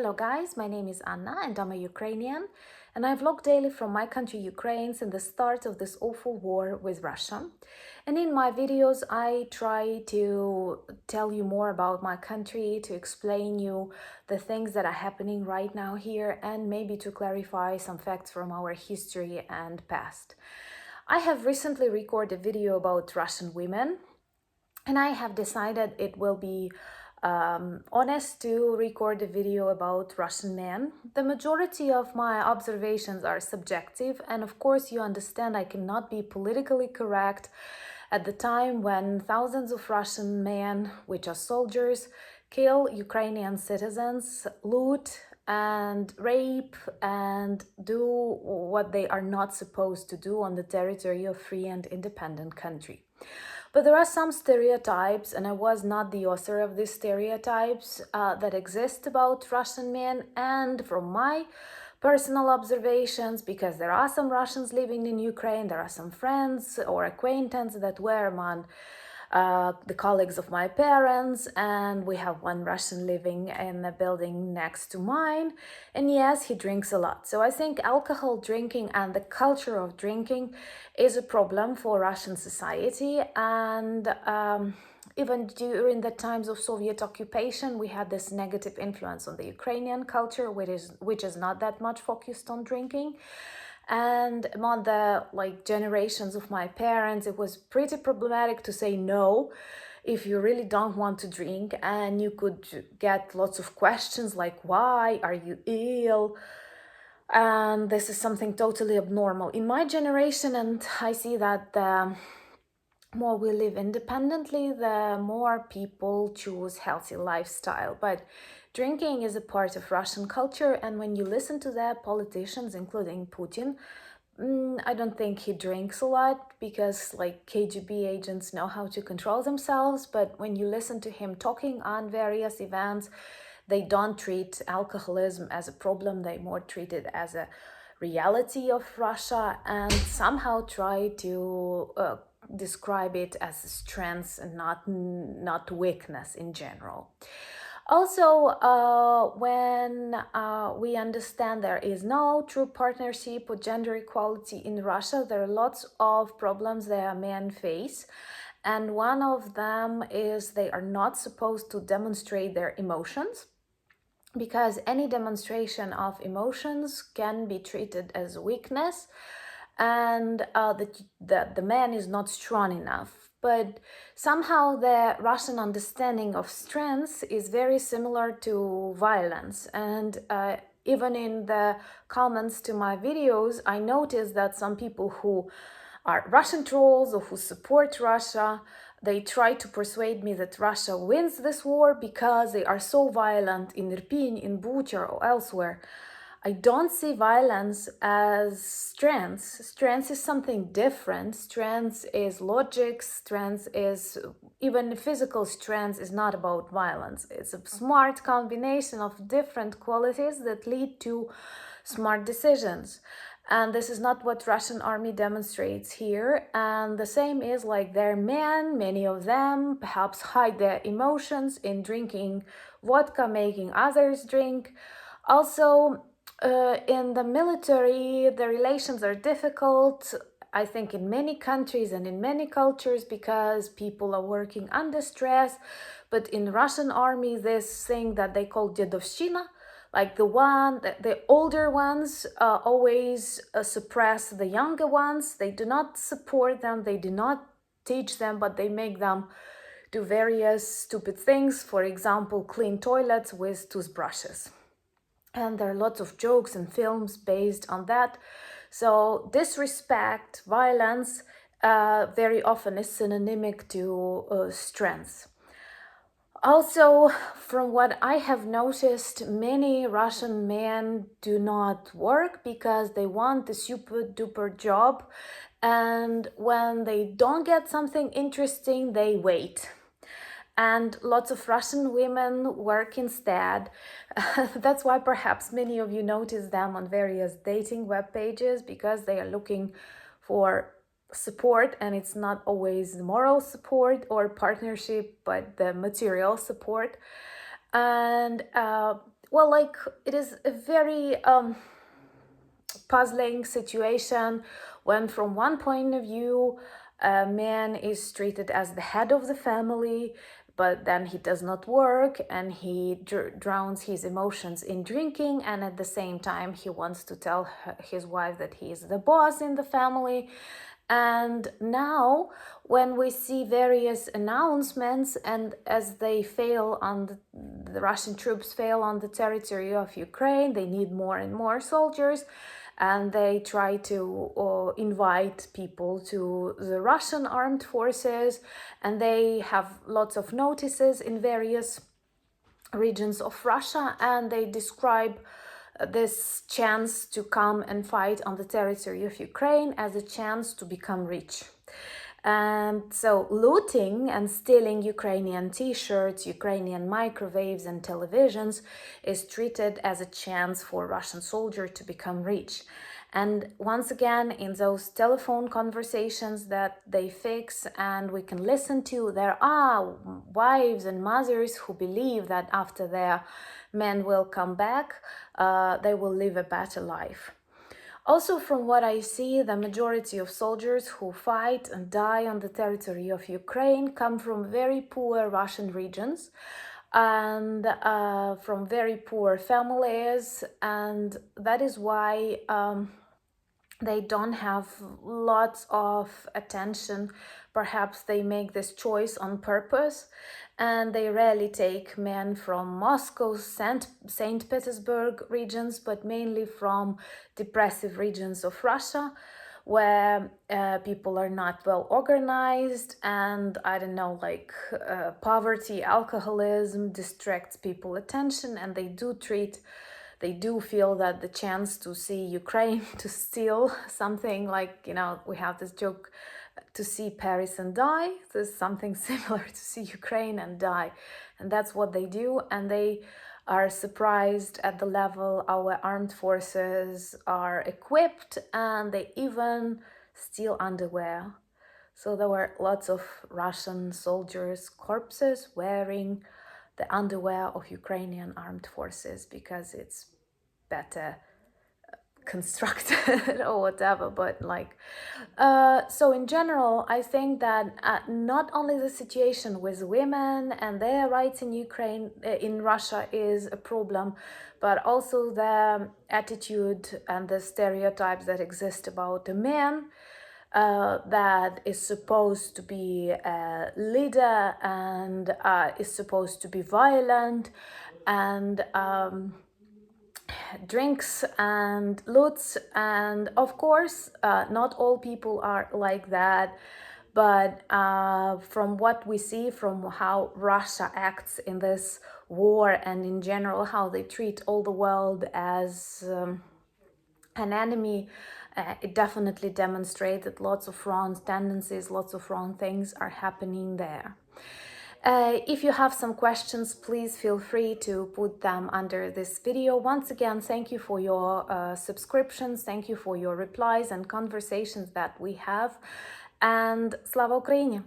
Hello guys, my name is Anna and I'm a Ukrainian, and I vlog daily from my country Ukraine since the start of this awful war with Russia. And in my videos I try to tell you more about my country, to explain you the things that are happening right now here, and maybe to clarify some facts from our history and past. I have recently recorded a video about Russian women, and I have decided it will be honest to record a video about Russian men. The majority of my observations are subjective, and of course you understand I cannot be politically correct at the time when thousands of Russian men, which are soldiers, kill Ukrainian citizens, loot and rape and do what they are not supposed to do on the territory of free and independent country. But there are some stereotypes, and I was not the author of these stereotypes that exist about Russian men. And from my personal observations, because there are some Russians living in Ukraine, there are some friends or acquaintances that were among the colleagues of my parents, and we have one Russian living in the building next to mine, and yes, he drinks a lot. So I think alcohol drinking and the culture of drinking is a problem for Russian society, and even during the times of Soviet occupation, we had this negative influence on the Ukrainian culture, which is not that much focused on drinking. And among the generations of my parents, it was pretty problematic to say no if you really don't want to drink, and you could get lots of questions like, why are you ill? And this is something totally abnormal in my generation, and I see that the more we live independently, the more people choose healthy lifestyle. But drinking is a part of Russian culture, and when you listen to the politicians, including Putin, I don't think he drinks a lot, because KGB agents know how to control themselves. But when you listen to him talking on various events, they don't treat alcoholism as a problem, they more treat it as a reality of Russia, and somehow try to describe it as a strength and not weakness in general. Also, when we understand there is no true partnership or gender equality in Russia, there are lots of problems that men face. And one of them is they are not supposed to demonstrate their emotions, because any demonstration of emotions can be treated as weakness, and the man is not strong enough. But somehow the Russian understanding of strength is very similar to violence. And even in the comments to my videos, I noticed that some people who are Russian trolls or who support Russia, they try to persuade me that Russia wins this war because they are so violent in Irpin, in Bucha, or elsewhere. I don't see violence as strength. Strength is something different. Strength is logic. Strength is, even physical strength is not about violence. It's a smart combination of different qualities that lead to smart decisions. And this is not what Russian army demonstrates here. And the same is their men, many of them perhaps hide their emotions in drinking vodka, making others drink. Also, in the military, the relations are difficult, I think, in many countries and in many cultures, because people are working under stress. But in Russian army, this thing that they call dedovshchina, the older ones always suppress the younger ones. They do not support them, they do not teach them, but they make them do various stupid things. For example, clean toilets with toothbrushes. And there are lots of jokes and films based on that. So disrespect, violence, very often is synonymic to strength. Also, from what I have noticed, many Russian men do not work because they want a super duper job, and when they don't get something interesting, they wait. And lots of Russian women work instead. That's why perhaps many of you notice them on various dating web pages, because they are looking for support, and it's not always moral support or partnership, but the material support. And well, like, it is a very puzzling situation when, from one point of view, a man is treated as the head of the family, but then he does not work and he drowns his emotions in drinking, and at the same time he wants to tell his wife that he is the boss in the family. And now, when we see various announcements, and as they fail on the Russian troops fail on the territory of Ukraine, they need more and more soldiers, and they try to invite people to the Russian armed forces, and they have lots of notices in various regions of Russia, and they describe this chance to come and fight on the territory of Ukraine as a chance to become rich. And so looting and stealing Ukrainian t-shirts, Ukrainian microwaves and televisions is treated as a chance for Russian soldiers to become rich. And once again, in those telephone conversations that they fix and we can listen to, there are wives and mothers who believe that after their men will come back, they will live a better life. Also, from what I see, the majority of soldiers who fight and die on the territory of Ukraine come from very poor Russian regions and from very poor families, and that is why they don't have lots of attention. Perhaps they make this choice on purpose, and they rarely take men from Moscow, St. Petersburg regions, but mainly from depressive regions of Russia, where people are not well organized, and I don't know, like poverty, alcoholism distracts people attention, and they do feel that the chance to see Ukraine to steal something, like, you know, we have this joke, to see Paris and die. There's something similar to see Ukraine and die. And that's what they do. And they are surprised at the level our armed forces are equipped, and they even steal underwear. So there were lots of Russian soldiers' corpses wearing the underwear of Ukrainian armed forces because it's better constructed or whatever. But like, so in general, I think that not only the situation with women and their rights in Ukraine, in Russia, is a problem, but also the attitude and the stereotypes that exist about a man that is supposed to be a leader and is supposed to be violent and drinks and loots. And of course, not all people are like that, but from what we see, from how Russia acts in this war, and in general how they treat all the world as an enemy, it definitely demonstrates that lots of wrong tendencies, lots of wrong things are happening there. If you have some questions, please feel free to put them under this video. Once again, thank you for your subscriptions, thank you for your replies and conversations that we have, and Slava Ukraini!